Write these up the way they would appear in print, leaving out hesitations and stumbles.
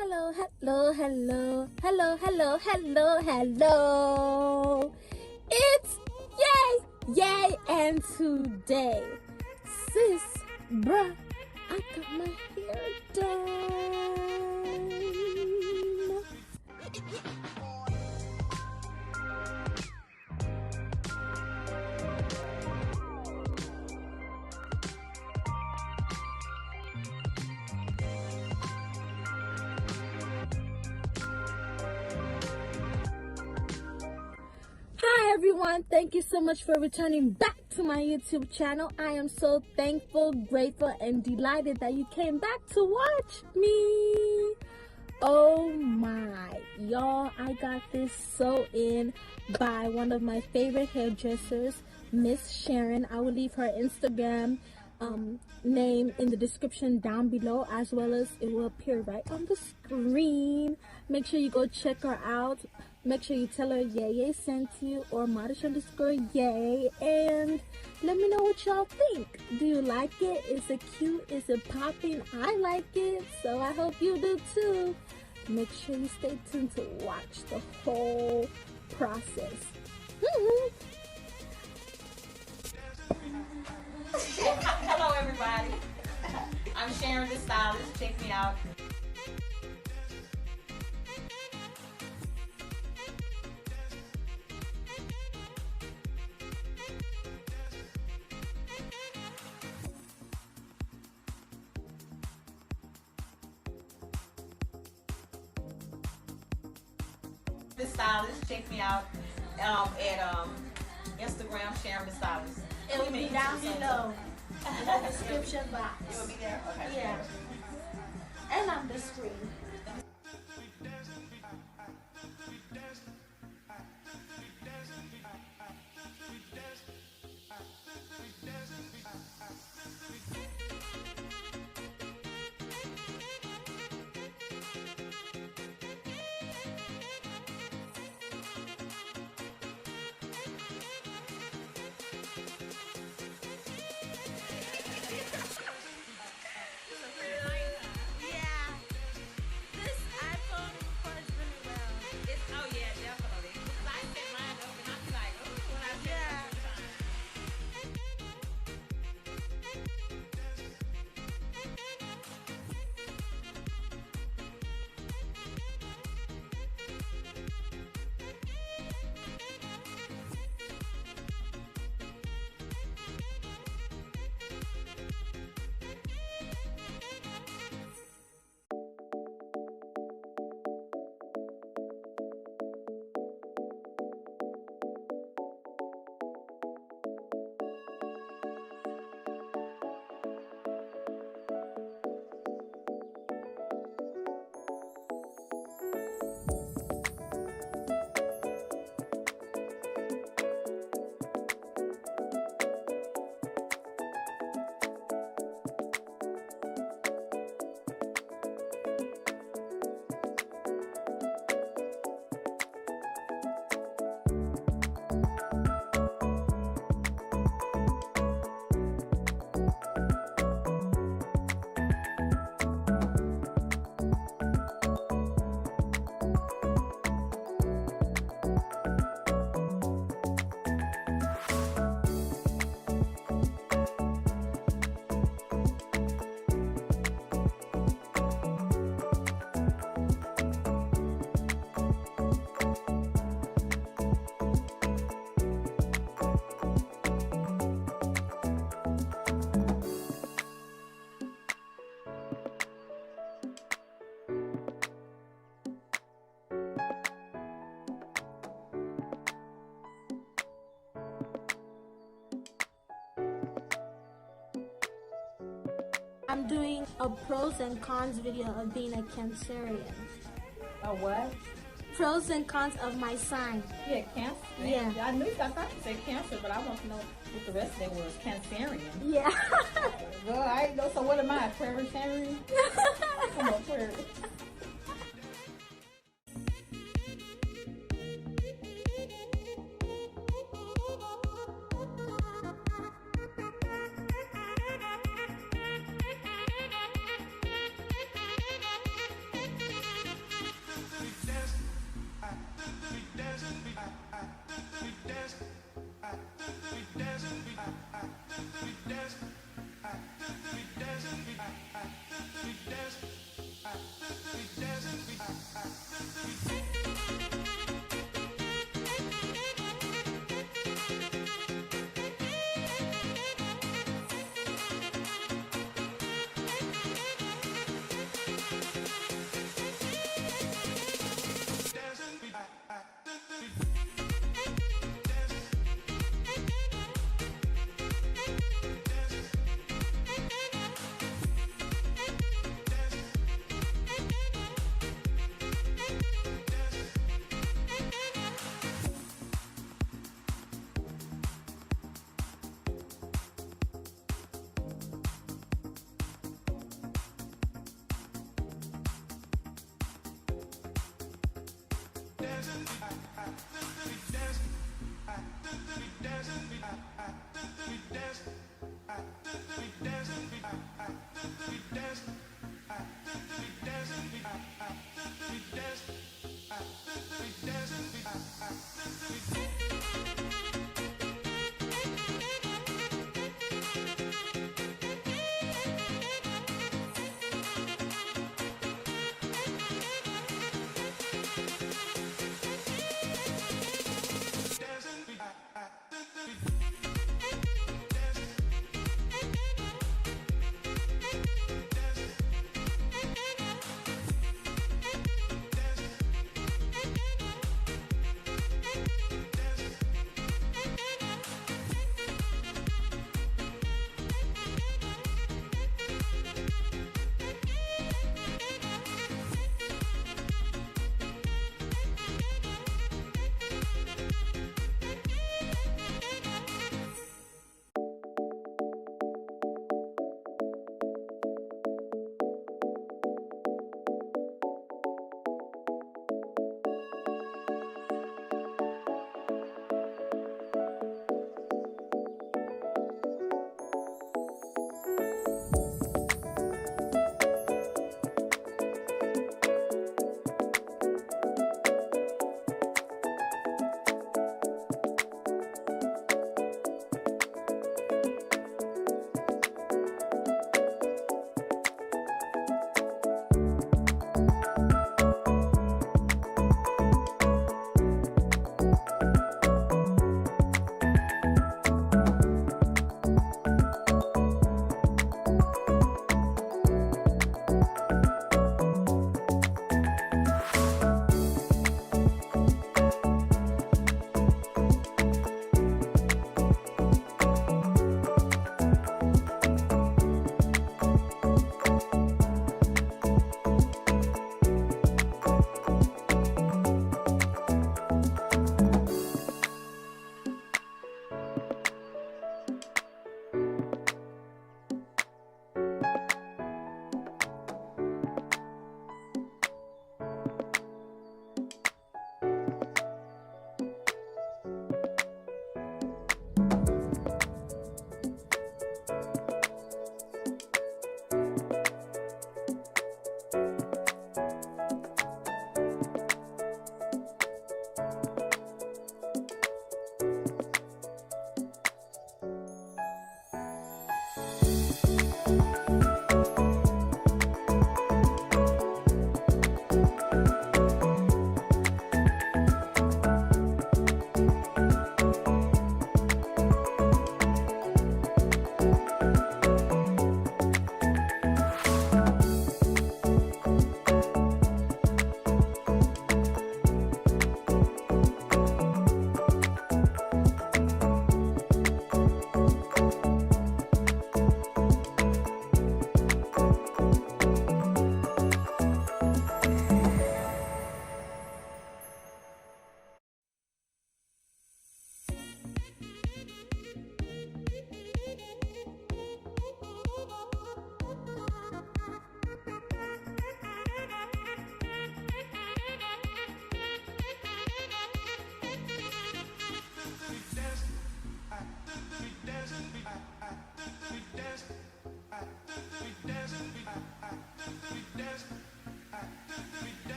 hello, hello, hello, hello, hello, hello, hello. It's yay, and today, sis, bruh, I got my hair done. Hi everyone, thank you so much for returning back to my YouTube channel. I am so thankful, grateful, and delighted that you came back to watch me. Oh my, y'all, I got this sewn in by one of my favorite hairdressers, Miss Sharon. I will leave her Instagram name in the description down below, as well as it will appear right on the screen. Make sure you go check her out. Make sure you tell her yay sent you, or modish_yay, and let me know what y'all think. Do you like it? Is it cute? Is it popping? I like it, so I hope you do too. Make sure you stay tuned to watch the whole process. Hello everybody, I'm Sharon the stylist. Check me out. The stylist. Check me out at Instagram, Sharon the stylist. It will be down below in the description box. It will be there? Okay. Yeah. And on the screen. I'm doing a pros and cons video of being a Cancerian. A what? Pros and cons of my sign. Yeah, cancer. Yeah. I thought you said cancer, but I want to know what the rest of it was. Cancerian. Yeah. Well, I ain't know. So what am I? Aquarian? Come on, Aquarius.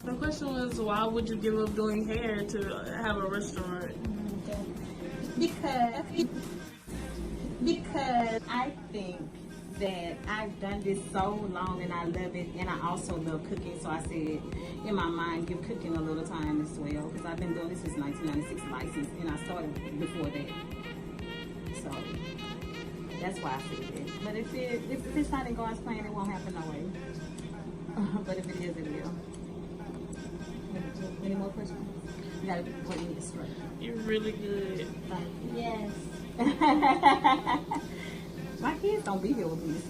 The question was, why would you give up doing hair to have a restaurant? Because I think that I've done this so long and I love it, and I also love cooking. So I said in my mind, give cooking a little time as well, because I've been doing this since 1996 license, and I started before that. So that's why I said it. But if it's not in God's plan, it won't happen no way. But if it is, it will. Any more questions? You gotta put it straight. You're really good. Yes. My kids don't be here with me to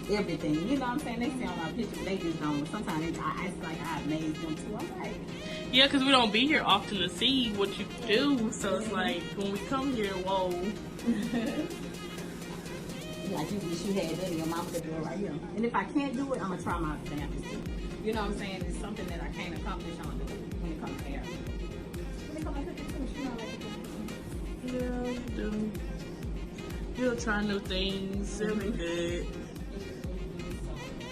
see everything. You know what I'm saying? They see on my pictures, but they just don't. Sometimes it's like I amaze them too. I'm like, Yeah, because we don't be here often to see what you do. So it's like, when we come here, whoa. like you wish you had done, your mom could do it right here. And if I can't do it, I'm gonna try my damnedest too. You know what I'm saying? It's something that I can't accomplish on do when it comes to hair. When it comes to cooking too, she know like cooking. Yeah, you do. You'll try new things. It'll be good.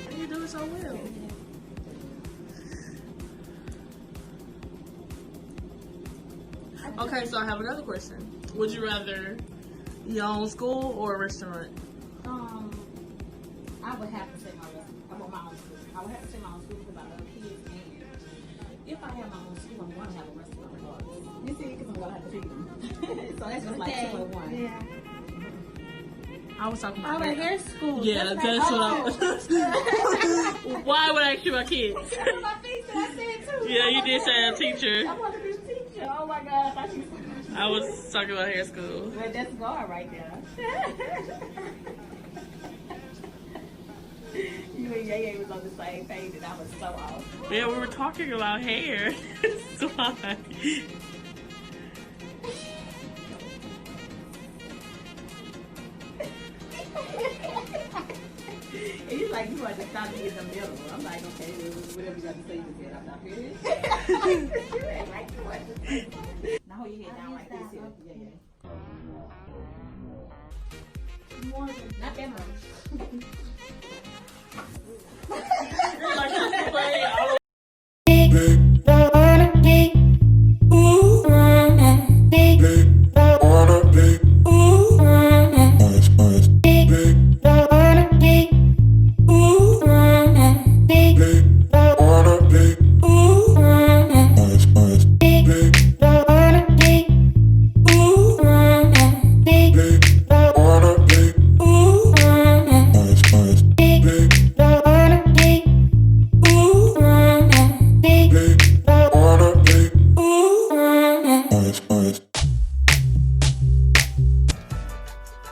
And you do it so well. Okay, so I have another question. Would you rather your own school or a restaurant? I would have to say my own school. I would have to say my own school because I love kids, and if I have my own school, I'm going to have a restaurant regardless. You see, because I'm going to have to feed them. So that's just like 2 in 1. Yeah. I was talking about hair school. Yeah, that's what I was. Why would I ask you about kids? My face that I said too. Yeah, you did say a teacher. I want to be a teacher. Oh my God, I thought you said. I was talking about hair school. Well, that's God right there. You and Yaya was on the same page, and I was so off. Yeah, we were talking about hair. That's why. And he's like, you want to stop me in the middle. I'm like, okay, whatever you got to say, you said. I'm not finished. You ain't like you want to say. Now hold your head down like this here. Yeah. More than, not that much. Like, just play all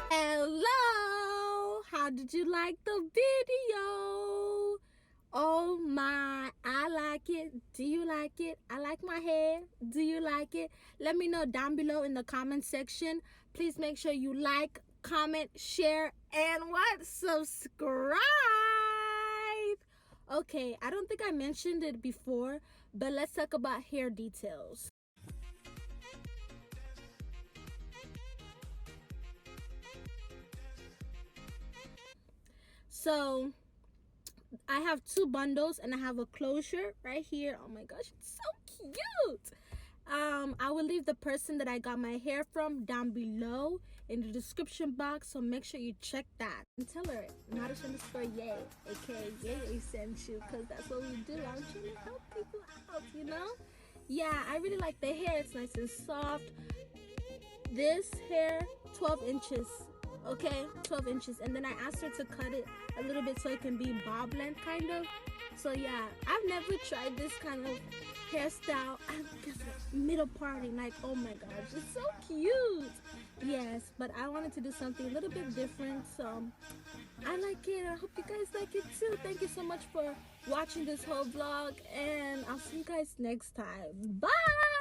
Hello, how did you like the video? Oh my, I like it. Do you like it? I like my hair. Do you like it? Let me know down below in the comment section. Please make sure you like, comment, share, and what? Subscribe. Okay, I don't think I mentioned it before, but let's talk about hair details. So I have 2 bundles and I have a closure right here. Oh my gosh, it's so cute. I will leave the person that I got my hair from down below in the description box, so make sure you check that. And tell her Nadish_Yay, aka Yay sent you, because that's what we do. I'm trying to help people out, you know? Yeah, I really like the hair. It's nice and soft. This hair, 12 inches. Okay, 12 inches. And then I asked her to cut it a little bit so it can be bob length kind of. So yeah, I've never tried this kind of hairstyle. I guess middle parting, like, oh my gosh, it's so cute. Yes, but I wanted to do something a little bit different, so I like it. I hope you guys like it too. Thank you so much for watching this whole vlog, and I'll see you guys next time. Bye.